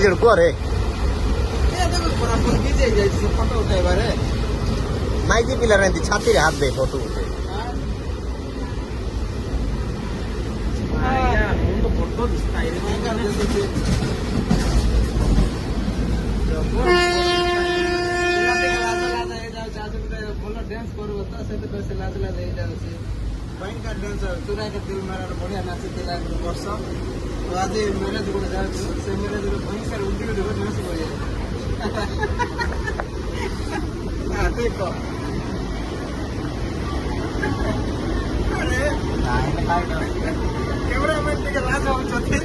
ନିଜର କୁହରେ ଫଟୋ ଉଠେଇବାରେ ମାଇକି ପିଲାର ଏମିତି ଛାତିରେ ହାତ ଦେଇ ଫଟୋ ଉଠେ ଫଟୋ ଭଲ ଡ୍ୟାନ୍ସ କରିବ ତ ସେଥିପାଇଁ ସେ ଲାଜ ଲାଜ ହେଇଯାଉଛି ଭୟଙ୍କର ଡ୍ୟାନ୍ସ ତୁରା କେତେ ବଢିଆ ନାଚିଥିଲା ଗୋଟେ ବର୍ଷ ତ ଆଜି ମ୍ୟାରେଜ ଗୋଟେ ଯାଉଛୁ ସେ ମ୍ୟାରେଜରେ ଭୟଙ୍କର ଉଠି ଉଠି ଡ୍ୟାନ୍ସ କରିବା ଠିକ କ୍ୟାମେରାମ୍ୟାନ ଟିକେ ଲାଜ ହଉଛନ୍ତି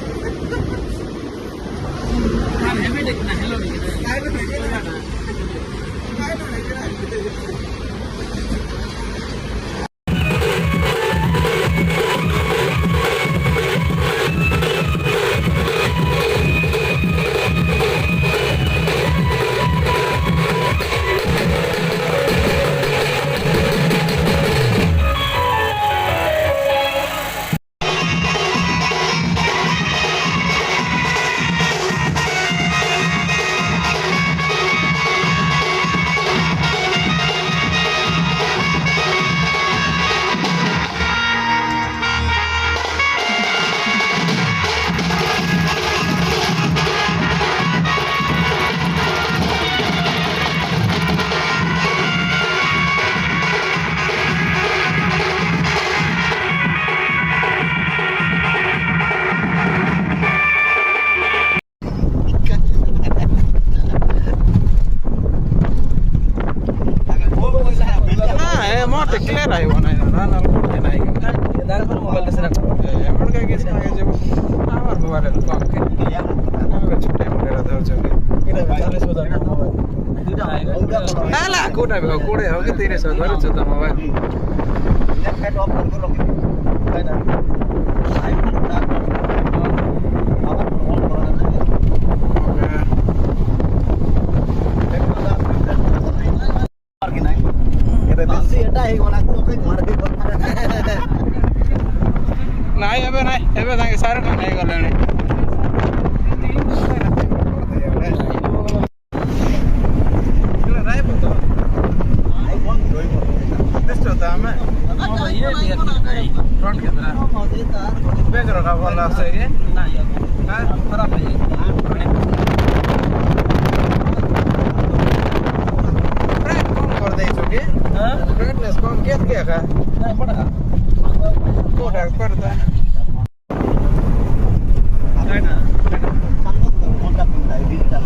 मत क्लियर आयो ना ना पड़ते ना दार पर मोबाइल से रखो एमन का केस ना जे आवर मोबाइल कम के छोटे मोबाइल धर चले इटा 40,000 मोबाइल हाला कोटा कोडे हो कि 30,000 धर छ त मोबाइल नेट ऑफ कर रखी हैन ନାଇଁ ଏବେ ନାଇଁ ଏବେ ତାଙ୍କେ ସାର ନେଇଗଲେଣି फ्रंट कैमरा बैक रखा भल आसे खराब कम कर देइछु कि ब्राइटनेस कम केत के खा नहीं बड़ा कोटा कर दे हैन संगत मोटा पंडा डिजिटल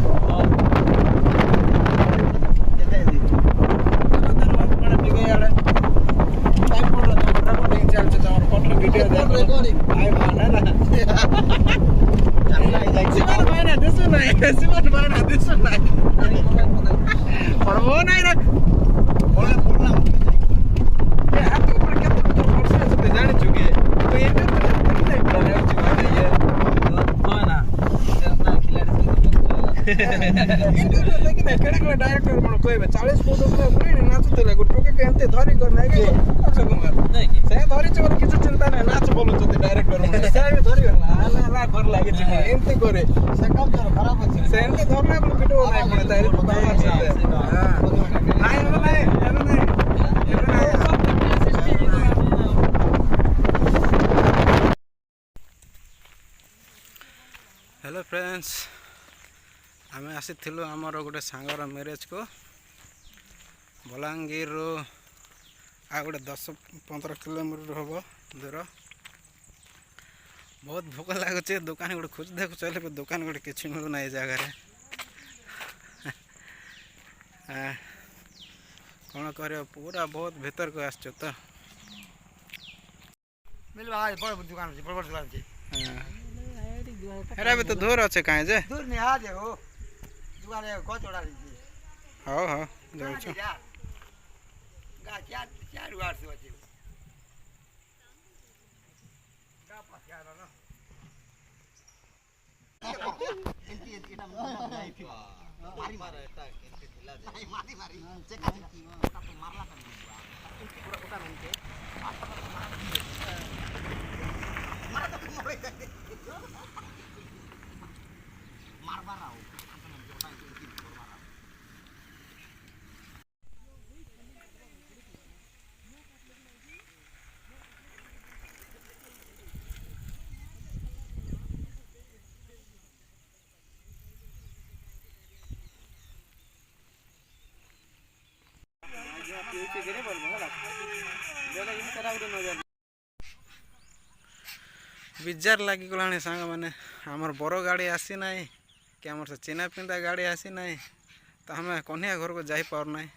जते दी तर बड़ा बिगे यार टाइप कर लो रिकॉर्डिंग चल छ तमर फोटो वीडियो दे रिकॉर्डिंग आइ माने ना चलना जाई सिमर माने दिसु नाही पर वो नहीं रे बोले बोलना जानी चुके तो ये तो नहीं प्लान है चुका ये तो ना अपना खिलाड़ी लेकिन केड़े डायरेक्टर मन कहबे 40 फोटो को पुरी नाचुतले गुटुके केनते धरी करना के अक्षय कुमार नहीं से धरी छ किछु चिंता नहीं नाच बोलु छ डायरेक्टर मन से धरी करला ला कर लागे छ एंती करे से कम कर खराब छ से एंती धरना बोल वीडियो नहीं पड़े तारे हां नहीं हेलो फ्रेंड्स आम आसी आमर गोटे सांगर मैरेज को बलांगीर आ गोटे 10-15 किलोमीटर हम दूर बहुत भोक लगुच दुकान गोटे खोज देखु चले दुकान गोटे किसी मिलूना ये जगार कौन कर पूरा बहुत भीतर को आस तो अरे भी तो दूर अच्छे कहीं जे दूर नहीं आ जाओ दुकान को चढ़ा दीजिए हां हां जाओ छ गा चार वार से बचे का पास यार ना एंटी एटा मारी मार एटा एंटी खिला दे नहीं मारी मारी चेक तो मारला कर पूरा उठा नहीं के मार तो मार बार आओ ବିଜାର ଲାଗିଗଲାଣି ସାଙ୍ଗମାନେ ଆମର ବର ଗାଡ଼ି ଆସି ନାହିଁ କି ଆମର ସେ ଚିହ୍ନା ପିନ୍ଧା ଗାଡ଼ି ଆସି ନାହିଁ ତ ଆମେ କନ୍ୟା ଘରକୁ ଯାଇପାରୁନାହିଁ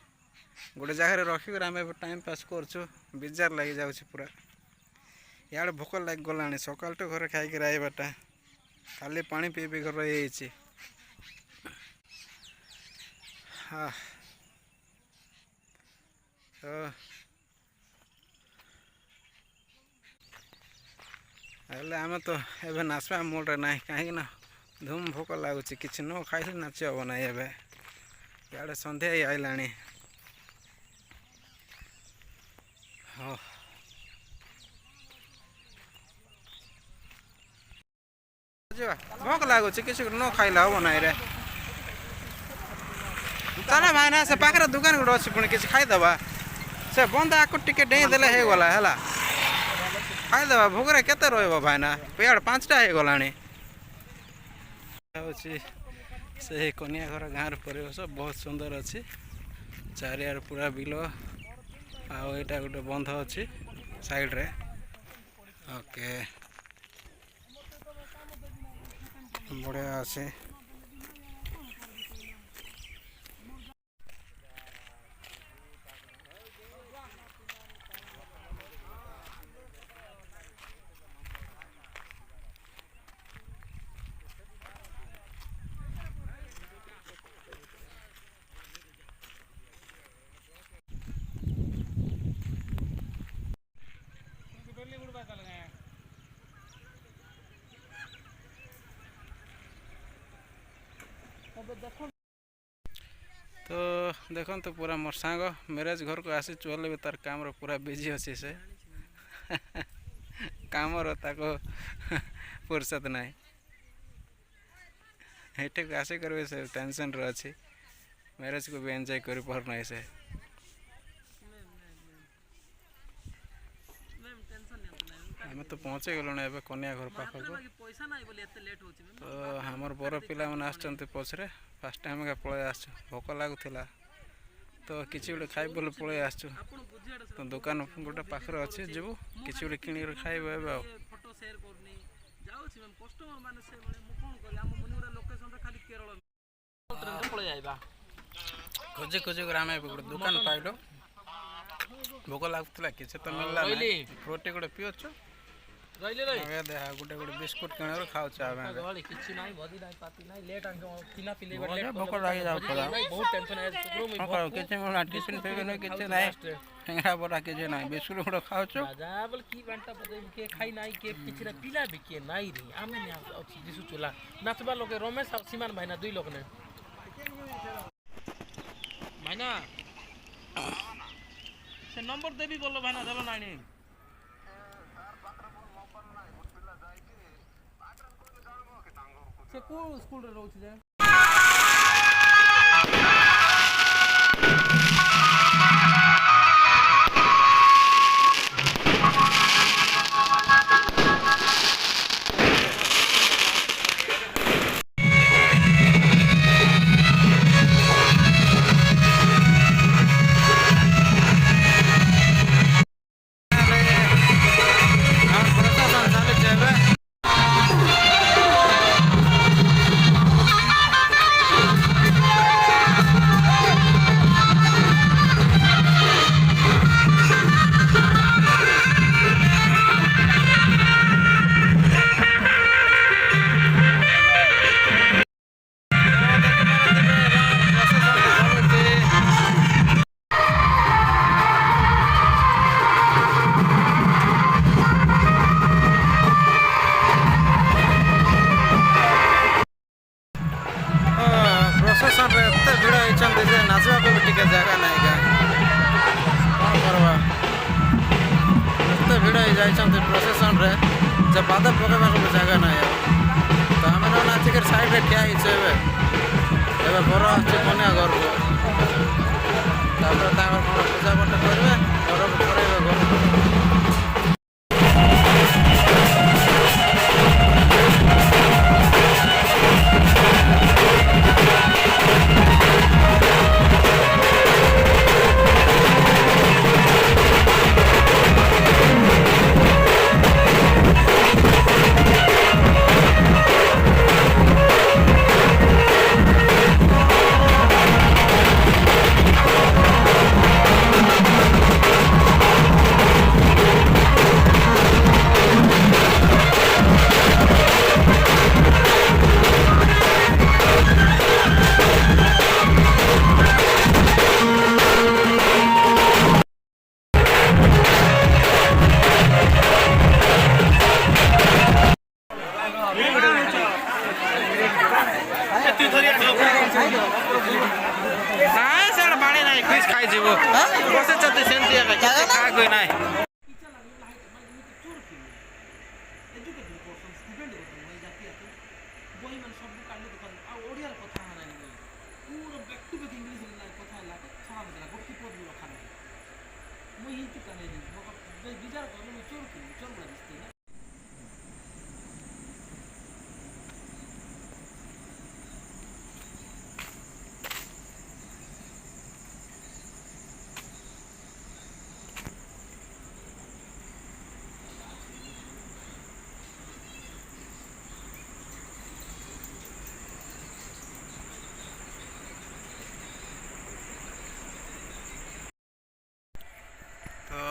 ଗୋଟେ ଜାଗାରେ ରଖିକରି ଆମେ ଏବେ ଟାଇମ୍ ପାସ୍ କରୁଛୁ ବିଜାର ଲାଗିଯାଉଛି ପୁରା ଇଆଡ଼େ ଭୋକ ଲାଗିଗଲାଣି ସକାଳଠୁ ଘରେ ଖାଇକି ରହିବାଟା ଖାଲି ପାଣି ପିଇ ପିଇ ଘରେ ରହିଯାଇଛି ହେଲେ ଆମେ ତ ଏବେ ନାଚିବା ମୁଡ଼ରେ ନାହିଁ କାହିଁକିନା ଧୁମ୍ ଭୋକ ଲାଗୁଛି କିଛି ନ ଖାଇଲେ ନାଚି ହେବ ନାହିଁ ଏବେ ଇଆଡ଼େ ସନ୍ଧ୍ୟା ହେଇ ଆଇଲାଣି ହଁ ଯିବା ଭୋକ ଲାଗୁଛି କିଛି ନ ଖାଇଲେ ହେବ ନାହିଁ ରେ ଚାଲ ଭାଇନା ସେ ପାଖରେ ଦୋକାନ ଗୋଟେ ଅଛି ପୁଣି କିଛି ଖାଇଦେବା ସେ ବନ୍ଦ ଆକୁ ଟିକେ ଡେଇଁ ଦେଲେ ହେଇଗଲା ହେଲା ଖାଇଦେବା ଭୋକରେ କେତେ ରହିବ ଭାଇନା ଇଆଡ଼େ 5ଟା ହେଇଗଲାଣି ହେଉଛି ସେହି କନ୍ୟା ଘର ଗାଁର ପରିବେଶ ବହୁତ ସୁନ୍ଦର ଅଛି ଚାରିଆଡ଼େ ପୁରା ବିଲ ଆଉ ଏଇଟା ଗୋଟେ ବନ୍ଧ ଅଛି ସାଇଡ଼ରେ ଓକେ ବଢ଼ିଆ ଅଛି तो देखो पूरा मोर सांग मैरेज घर को आसी चले भी तार काम पूरा बिजी अच्छी से काम ताको फुर्सत ना हेटे को आसे कर से टेंशन अच्छी मैरेज को भी एंजॉय कर पारना से आम तो पहुँचे गलु ए कन्या घर पाखक तो हमर बर पिला मैंने आसते पछरे फास्ट टाइम का पलि आस भोक लगुला तो किसी गोटे खाई बोले पलि आस तो दुकान गोटे पाखे अच्छे जीव किसी गोटे कि खाइब ए खोजी खोजी आम गोटे दुकान पाइल भोक लगुला किसी तो मिलला फ्रूटी गोटे पिओचु गोटे गोटे बिस्कुट किण खाऊ भोक लगी टिफिन फिफिन किसी ना टेंगड़ा बड़ा किसी ना बिस्कुट गोटे खाऊ नाचबा लोग रमेश सीमान भाईना 2 लोग ने भाईना से नंबर देवी बोलो भाईना चलो नानी से को स्कूल रे रहउछ जे नाचवा भी टे जगह ना कौन करवा एत भिड़ हो प्रोसेसन रे जब पाद पकड़ा जगह ना तो आम नाचिक साइड ठिया एवं बर आन्या घर को कौन पूजा पाठ करेंगे घर को पड़े घर कोई नहीं तो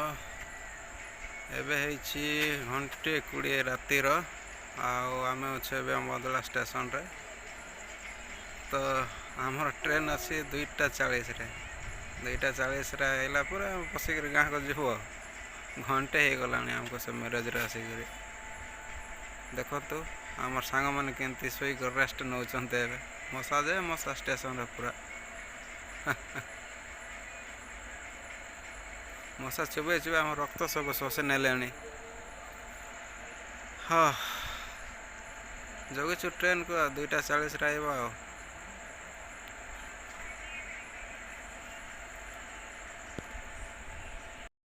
एबे ହେଇଛି 1:20 ରାତିର ଆଉ ଆମେ ଅଛୁ ଏବେ ବଦଳା ଷ୍ଟେସନରେ ତ ଆମର ଟ୍ରେନ୍ ଅଛି 2:40ରେ 2:40ରେ ଆଇଲା ପରେ ଆମେ ବସିକିରି ଗାଁକୁ ଯିବୁ ଘଣ୍ଟେ ହେଇଗଲାଣି ଆମକୁ ସେ ମ୍ୟାରେଜ୍ରେ ଆସିକିରି ଦେଖନ୍ତୁ ଆମର ସାଙ୍ଗମାନେ କେମିତି ଶୋଇକି ରେଷ୍ଟ ନେଉଛନ୍ତି ଏବେ ମଶା ଷ୍ଟେସନରେ ପୁରା ମଶା ଚୋବେଇ ଚୋବେଇ ଆମ ରକ୍ତ ସବୁ ଶୋଷି ନେଲେଣି ହଁ ଜଗିଛୁ ଟ୍ରେନ୍କୁ 2:40ରେ ଆଇବ ଆଉ